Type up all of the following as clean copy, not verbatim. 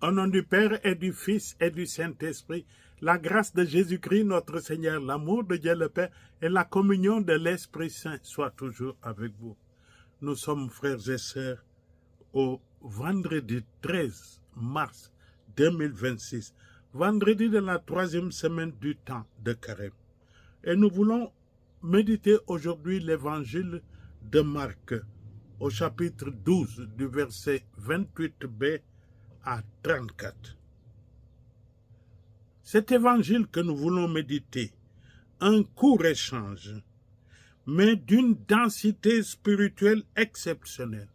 Au nom du Père et du Fils et du Saint-Esprit, la grâce de Jésus-Christ, notre Seigneur, l'amour de Dieu le Père et la communion de l'Esprit Saint soient toujours avec vous. Nous sommes frères et sœurs au vendredi 13 mars 2026, vendredi de la 3e semaine du temps de Carême. Et nous voulons méditer aujourd'hui l'évangile de Marc au chapitre 12 du verset 28b à 34. Cet évangile que nous voulons méditer, un court échange, mais d'une densité spirituelle exceptionnelle.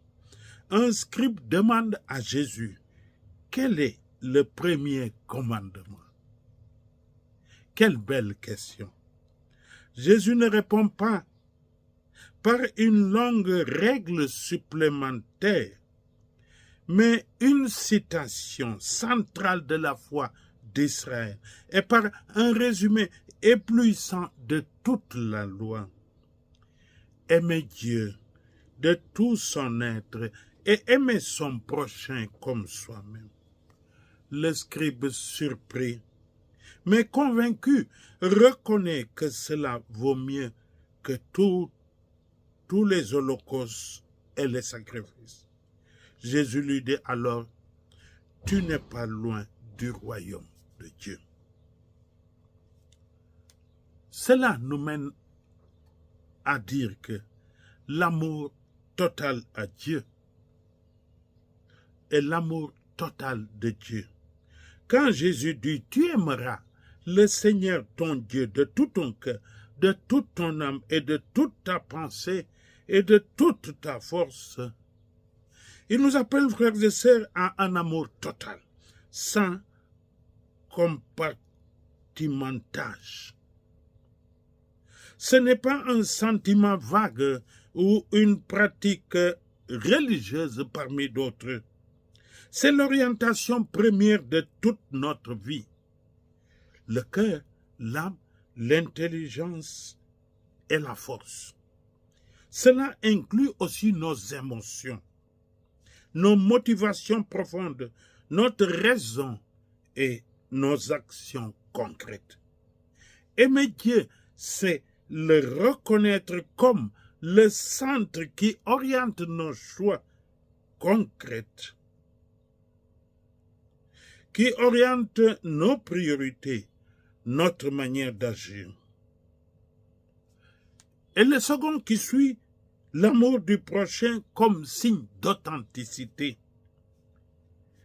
Un scribe demande à Jésus, quel est le premier commandement? Quelle belle question! Jésus ne répond pas par une longue règle supplémentaire, mais une citation centrale de la foi d'Israël et par un résumé éblouissant de toute la loi. Aimer Dieu de tout son être et aimer son prochain comme soi-même. Le scribe surpris, mais convaincu, reconnaît que cela vaut mieux que tous les holocaustes et les sacrifices. Jésus lui dit alors, tu n'es pas loin du royaume de Dieu. Cela nous mène à dire que l'amour total à Dieu est l'amour total de Dieu. Quand Jésus dit, tu aimeras le Seigneur ton Dieu de tout ton cœur, de toute ton âme et de toute ta pensée et de toute ta force, il nous appelle, frères et sœurs, à un amour total, sans compartimentage. Ce n'est pas un sentiment vague ou une pratique religieuse parmi d'autres. C'est l'orientation première de toute notre vie. Le cœur, l'âme, l'intelligence et la force. Cela inclut aussi nos émotions, nos motivations profondes, notre raison et nos actions concrètes. Aimer Dieu, c'est le reconnaître comme le centre qui oriente nos choix concrets, qui oriente nos priorités, notre manière d'agir. Et le second qui suit, l'amour du prochain comme signe d'authenticité.